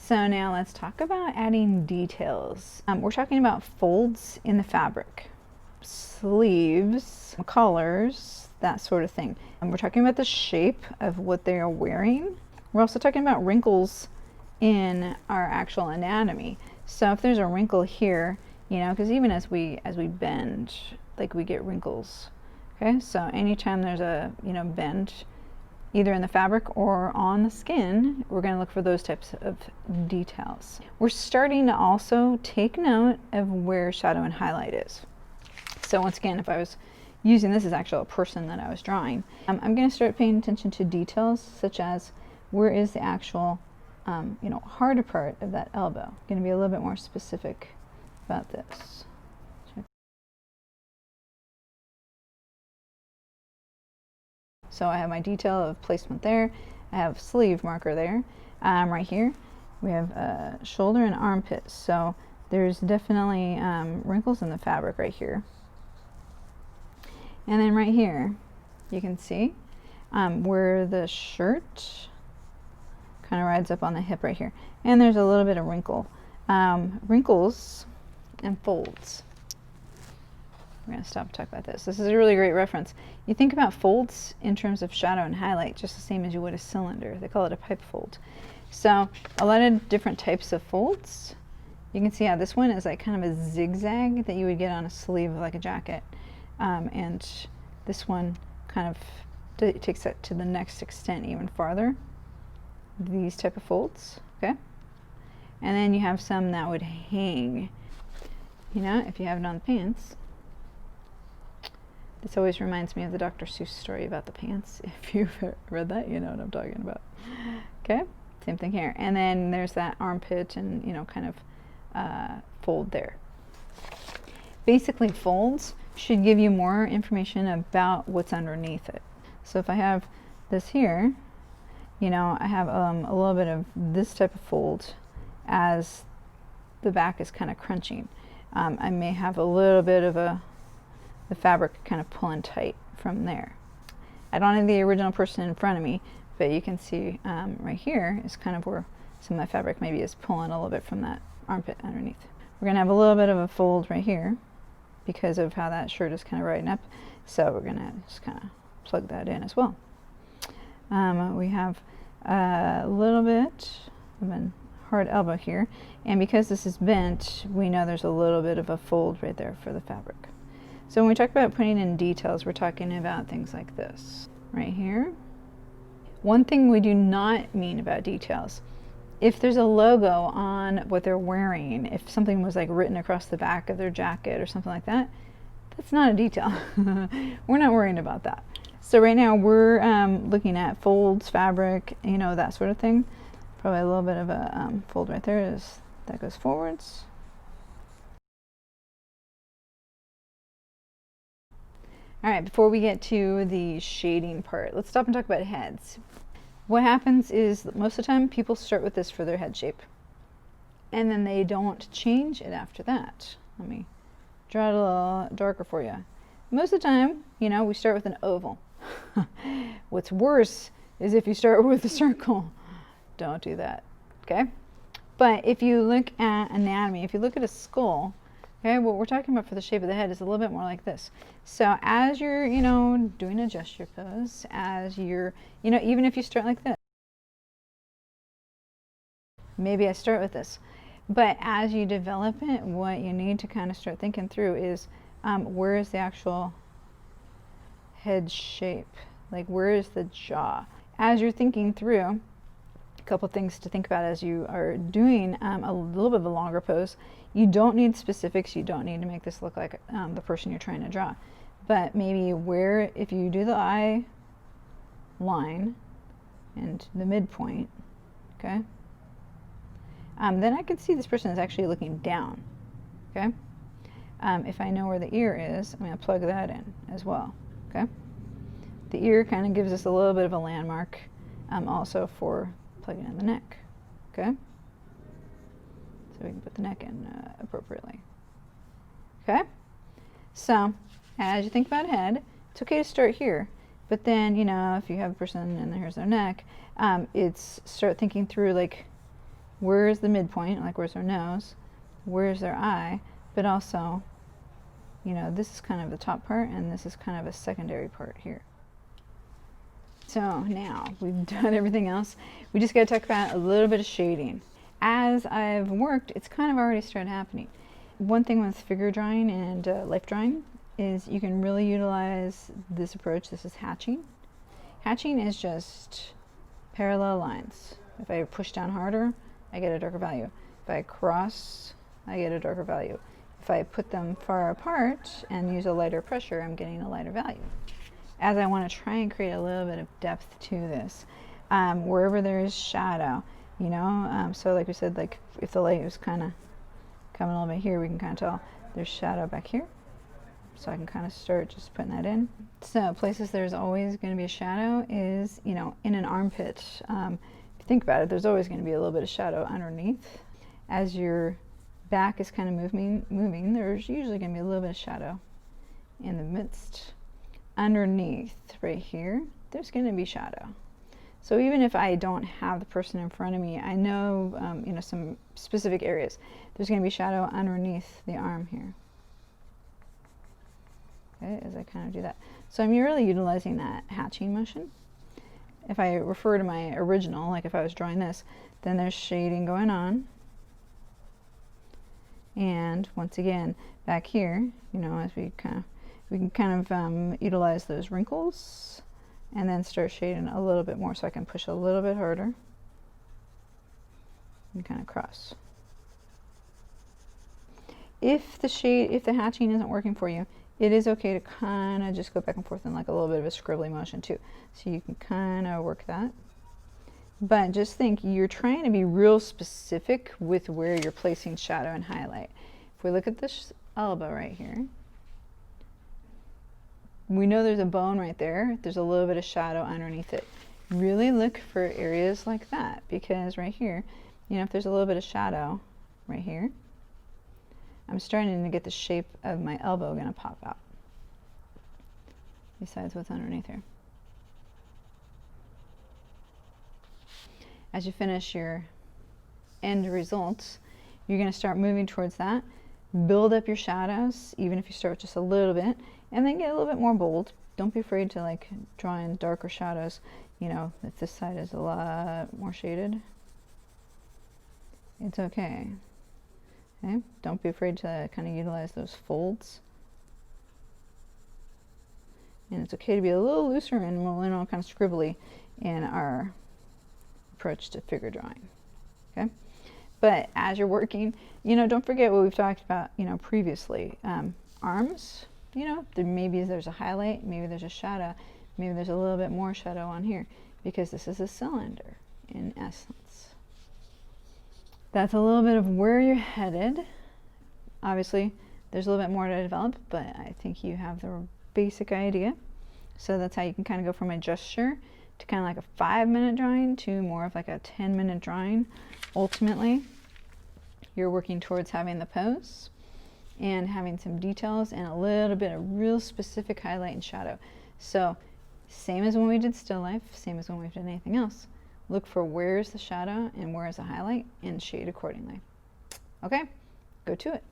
So now let's talk about adding details. We're talking about folds in the fabric, sleeves, collars, that sort of thing. And we're talking about the shape of what they are wearing. We're also talking about wrinkles in our actual anatomy. So if there's a wrinkle here, you know, because even as we bend, like we get wrinkles. Okay, so anytime there's a, you know, bend, either in the fabric or on the skin, we're going to look for those types of details. We're starting to also take note of where shadow and highlight is. So once again, if I was using this as actually a person that I was drawing, I'm going to start paying attention to details such as where is the actual you know, harder part of that elbow. I'm going to be a little bit more specific about this. So I have my detail of placement there. I have sleeve marker there. Right here, we have shoulder and armpit. So there's definitely wrinkles in the fabric right here. And then right here, you can see where the shirt kind of rides up on the hip right here. And there's a little bit of wrinkle. Wrinkles and folds. We're going to stop and talk about this. This is a really great reference. You think about folds in terms of shadow and highlight just the same as you would a cylinder. They call it a pipe fold. So a lot of different types of folds. You can see how this one is like kind of a zigzag that you would get on a sleeve of like a jacket. And this one kind of takes that to the next extent even farther. These type of folds, okay? And then you have some that would hang. You know, if you have it on the pants. This always reminds me of the Dr. Seuss story about the pants. If you've read that, you know what I'm talking about. Okay, same thing here. And then there's that armpit and, you know, kind of fold there. Basically, folds should give you more information about what's underneath it. So if I have this here, you know, I have a little bit of this type of fold as the back is kind of crunching. I may have a little bit of the fabric kind of pulling tight from there. I don't have the original person in front of me, but you can see right here is kind of where some of my fabric maybe is pulling a little bit from that armpit underneath. We're going to have a little bit of a fold right here because of how that shirt is kind of riding up. So we're going to just kind of plug that in as well. We have a little bit of a hard elbow here, and because this is bent, we know there's a little bit of a fold right there for the fabric. So when we talk about putting in details, we're talking about things like this right here. One thing we do not mean about details, if there's a logo on what they're wearing, if something was like written across the back of their jacket or something like that, that's not a detail. We're not worrying about that. So right now we're looking at folds, fabric, you know, that sort of thing. Probably a little bit of a fold right there as that goes forwards. All right, before we get to the shading part, let's stop and talk about heads. What happens is most of the time people start with this for their head shape, and then they don't change it after that. Let me draw it a little darker for you. Most of the time, you know, we start with an oval. What's worse is if you start with a circle. Don't do that, okay? But if you look at anatomy, if you look at a skull, okay, what we're talking about for the shape of the head is a little bit more like this. So as you're, you know, doing a gesture pose, as you're, you know, even if you start like this, maybe I start with this, but as you develop it, what you need to kind of start thinking through is where is the actual head shape? Like, where is the jaw? As you're thinking through, a couple things to think about as you are doing a little bit of a longer pose. You don't need specifics. You don't need to make this look like the person you're trying to draw. But maybe where, if you do the eye line and the midpoint, okay, then I can see this person is actually looking down, okay? If I know where the ear is, I'm going to plug that in as well, okay? The ear kind of gives us a little bit of a landmark also for plugging in the neck, okay? So we can put the neck in appropriately, okay? So as you think about head, it's okay to start here, but then, you know, if you have a person and here's their neck, it's start thinking through, like, where's the midpoint, like where's their nose, where's their eye, but also, you know, this is kind of the top part and this is kind of a secondary part here. So now we've done everything else. We just got to talk about a little bit of shading. As I've worked, it's kind of already started happening. One thing with figure drawing and life drawing is you can really utilize this approach. This is hatching. Hatching is just parallel lines. If I push down harder, I get a darker value. If I cross, I get a darker value. If I put them far apart and use a lighter pressure, I'm getting a lighter value. As I want to try and create a little bit of depth to this, wherever there is shadow, you know, so like we said, like if the light was kind of coming a little bit here, we can kind of tell there's shadow back here. So I can kind of start just putting that in. So places there's always going to be a shadow is, you know, in an armpit. If you think about it, there's always going to be a little bit of shadow underneath. As your back is kind of moving, there's usually going to be a little bit of shadow in the midst. Underneath right here, there's going to be shadow. So even if I don't have the person in front of me, I know, you know, some specific areas. There's going to be shadow underneath the arm here. Okay, as I kind of do that. So I'm really utilizing that hatching motion. If I refer to my original, like if I was drawing this, then there's shading going on. And once again, back here, you know, as we can kind of utilize those wrinkles and then start shading a little bit more, so I can push a little bit harder and kind of cross. If the hatching isn't working for you, it is okay to kind of just go back and forth in like a little bit of a scribbly motion too. So you can kind of work that. But just think, you're trying to be real specific with where you're placing shadow and highlight. If we look at this elbow right here, we know there's a bone right there. There's a little bit of shadow underneath it. Really look for areas like that, because right here, you know, if there's a little bit of shadow right here, I'm starting to get the shape of my elbow going to pop out, besides what's underneath here. As you finish your end results, you're going to start moving towards that. Build up your shadows, even if you start with just a little bit, and then get a little bit more bold. Don't be afraid to like draw in darker shadows. You know, if this side is a lot more shaded, it's okay. Okay? Don't be afraid to kind of utilize those folds. And it's okay to be a little looser and a little kind of scribbly in our approach to figure drawing. Okay? But as you're working, you know, don't forget what we've talked about, you know, previously. Arms, you know, maybe there's a highlight, maybe there's a shadow, maybe there's a little bit more shadow on here, because this is a cylinder in essence. That's a little bit of where you're headed. Obviously, there's a little bit more to develop, but I think you have the basic idea. So that's how you can kind of go from a gesture to kind of like a 5-minute drawing to more of like a 10-minute drawing. Ultimately, you're working towards having the pose and having some details and a little bit of real specific highlight and shadow. So same as when we did still life, same as when we've done anything else. Look for where's the shadow and where's the highlight and shade accordingly. Okay, go to it.